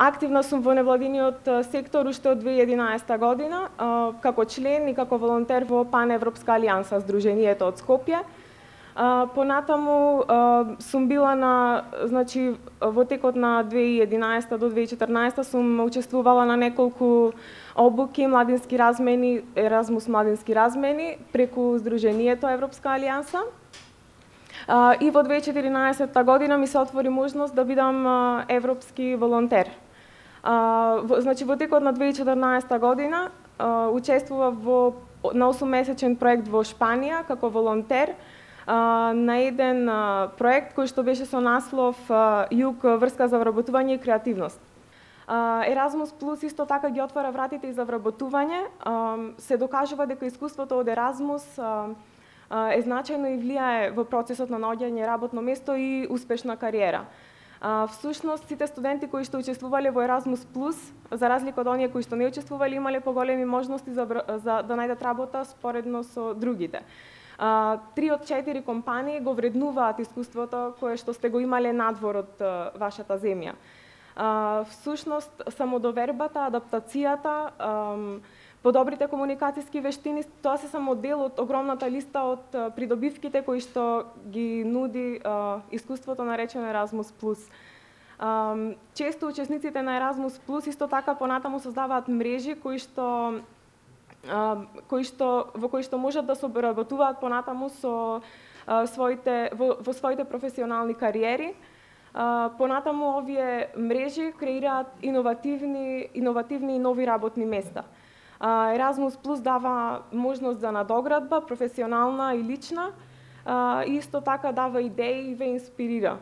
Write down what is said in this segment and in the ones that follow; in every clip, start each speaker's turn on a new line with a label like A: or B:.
A: Активна сум во невладиниот сектор уште од 2011 година, како член и како волонтер во Паневропска алијанса, Сдруженијето од Скопје. Понатаму сум била значи, во текот на 2011 до 2014 сум учествувала на неколку обуки, младински размени, Еразмус младински размени преку Сдруженијето Европска алијанса. И во 2014 година ми се отвори можност да бидам европски волонтер. Значи, во текот на 2014 година учествував на 8-месечен проект во Шпанија како волонтер на еден проект кој што беше со наслов Југ врска за вработување и креативност. Еразмус Плюс исто така ги отвара вратите и за вработување. Се докажува дека искуството од Еразмус е значајно и влијае во процесот на наоѓање работно место и успешна кариера. Всушност, сите студенти кои што учествувале во Еразмус Плюс, за разлика од оние кои што не учествувале, имале поголеми можности за да најдат работа споредно со другите. 3 од 4 компании го вреднуваат искуството кое што сте го имале надвор од вашата земја. Всушност, самодовербата, адаптацијата, подобрите комуникацијски вештини, тоа се само дел од огромната листа од придобивките кои што ги нуди искуството наречено Еразмус Плюс. Често учесниците на Еразмус Плюс исто така понатаму создаваат мрежи во кои што можат да соработуваат понатаму со во своите професионални кариери. Понатаму овие мрежи креираат иновативни и нови работни места. Еразмус Плюс дава можност за надоградба, професионална и лична, и исто така дава идеи и ве инспирира.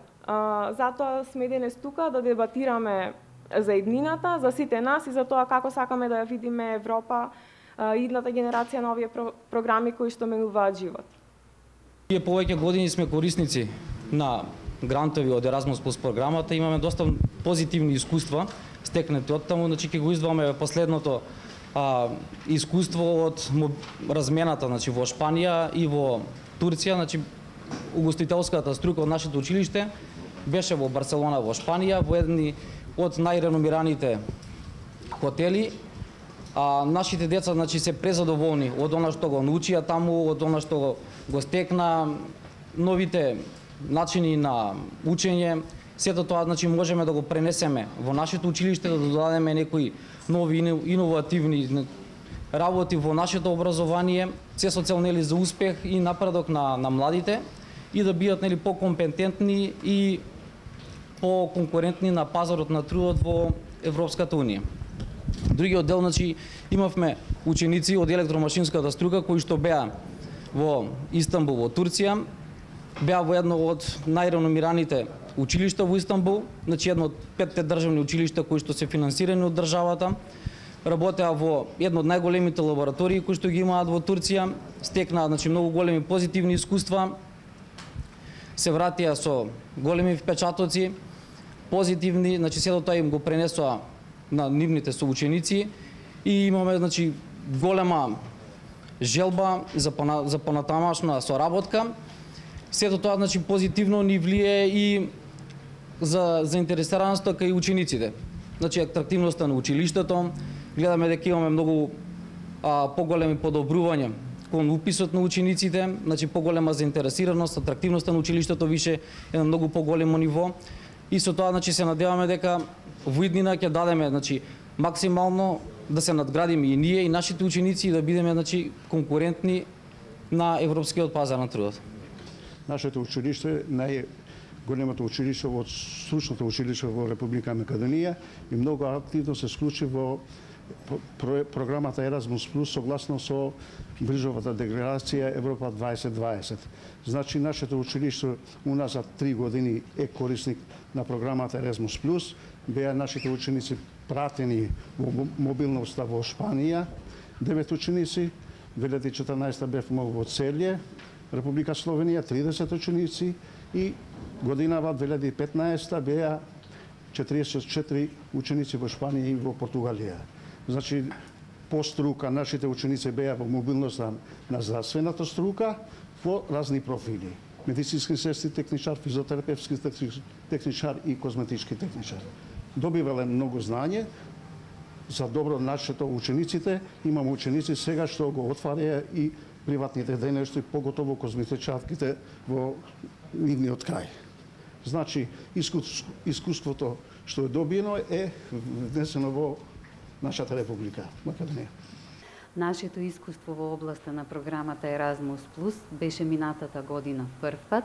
A: Затоа сме денес тука да дебатираме за иднината, за сите нас и за тоа како сакаме да ја видиме Европа и идната генерација на овие програми кои што менуваат живот.
B: Ние повеќе години сме корисници на грантови од Еразмус Плюс програмата, имаме доста позитивни искуства стекнати од таму, значи ќе го издваме последното искуство од размената, значи во Шпанија и во Турција, значи угостителската струка од нашето училиште беше во Барселона во Шпанија, во едни од најреномираните хотели. Нашите деца, значи, се презадоволни од она што го научија таму, од она што го стекна, новите начини на учење. Сето тоа, значи, можеме да го пренесеме во нашето училиште, да додадеме некои нови иновативни работи во нашето образование, се со цел за успех и напредок на младите и да бидат покомпетентни и поконкурентни на пазарот на трудот во Европската унија. Другиот дел, значи, имавме ученици од електромашинската струка кои што беа во Истанбул, во Турција, беа во едно од најреномираните училишта во Истанбул, значи едно од 5 државни училишта кои што се финансирани од државата. Работеа во едно од најголемите лаборатории кои што ги имаат во Турција, стекнаа, значи, многу големи позитивни искуства, се вратија со големи впечатоци, позитивни, значи сето тоа им го пренесоа на нивните соученици и имаме, значи, голема желба за понатамашна соработка. Сето тоа, значи, позитивно ни влие и за заинтересираноста кај учениците. Значи, атрактивноста на училиштето, гледаме дека имаме многу поголеми подобрувања кон уписот на учениците, значи поголема заинтересираност, атрактивноста на училиштето више е на многу поголемо ниво. И со тоа, значи, се надеваме дека во иднина ќе дадеме, значи, максимално да се надградиме и ние и нашите ученици и да бидеме, значи, конкурентни на европскиот пазар на трудот.
C: Нашето училиште најголемото училиште од стручното училиште во Република Македонија и многу активно се склучи во програмата Еразмус Плюс согласно со брижовата декларација Европа 2020. Значи, нашето училиште уназад 3 години е корисник на програмата Еразмус Плюс. Беа нашите ученици пратени во мобилноста во Шпанија, 9 ученици, 2014 бевме во Целје, Република Словенија 30 ученици и годинава 2015 беа 44 ученици во Шпанија и во Португалија. Значи, по струка нашите ученици беа во мобилноста на здравствената струка во разни профили. Медицински сестри, техничар, физиотерапевски техничар и козметички техничар. добивале многу знање за добро нашите учениците. Имаме ученици сега што го отвараја и приватните дејности, поготово козметичарките во нивниот крај. Значи, искуството што е добиено е внесено во нашата Република Македонија.
D: Нашето искуство во областа на програмата Erasmus Plus беше минатата година првпат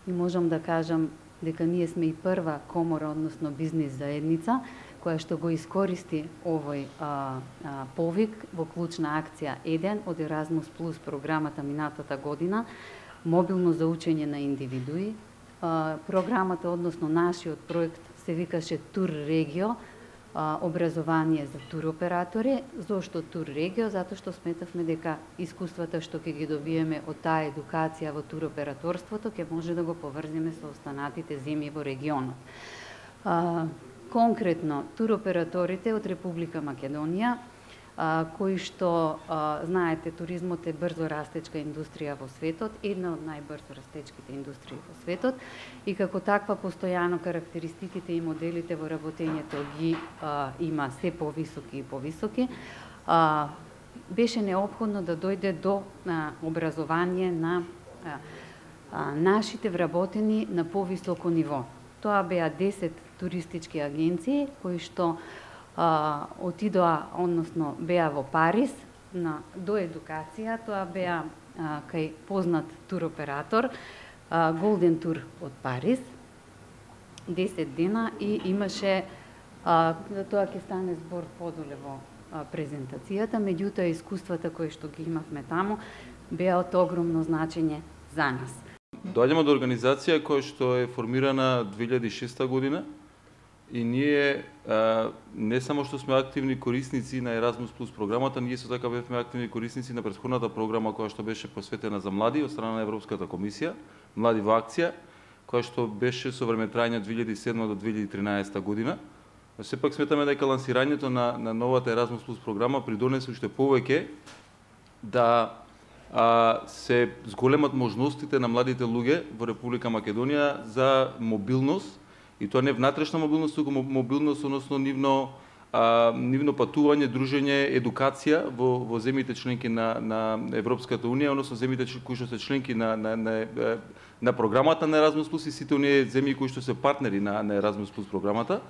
D: и можам да кажам дека ние сме и прва комора, односно бизнис заедница, која што го искористи овој повик во клучна акција 1 од Erasmus Plus програмата минатата година, мобилно за учење на индивидуи. Програмата, односно нашиот проект, се викаше Тур Регио, образование за туроператори. Зошто Тур Регио? Затоа што сметавме дека искуствата што ќе ги добиеме од таа едукација во туроператорството ќе може да го поврзиме со останатите земји во регионот. Конкретно, туроператорите од Република Македонија, кои што, знаете, туризмот е брзо растечка индустрија во светот, една од најбрзо растечките индустрии во светот, и како таква постојано карактеристиките и моделите во работењето ги има се повисоки и повисоки. Беше необходно да дојде до образование на нашите вработени на повисоко ниво. Тоа беа 10 туристички агенции кои што отидоа, односно беа во Париз до едукација. Тоа беа кај познат туроператор Golden Tour од Париз, 10 дена, и имаше, за тоа ќе стане збор подоле во презентацијата, меѓутоа искуствата кои што ги имавме таму беа од огромно значење за нас.
E: Доаѓаме од организација која што е формирана 2006 година и ние не само што сме активни корисници на Erasmus Plus програмата, ние со така бевме активни корисници на претходната програма која што беше посветена за млади од страна на Европската комисија, Млади во акција, која што беше со време трајање од 2007 до 2013 година. Сепак сметаме дека лансирањето на новата Erasmus Plus програма придонесе уште повеќе да се зголемат можностите на младите луѓе во Република Македонија за мобилност, и тоа не внатрешна мобилност, туку мобилност, односно нивно патување, дружење, едукација во земјите членки на Европската унија, односно земјите кои што се членки на програмата на Erasmus Plus и сите оние земји кои што се партнери на Erasmus Plus програмата.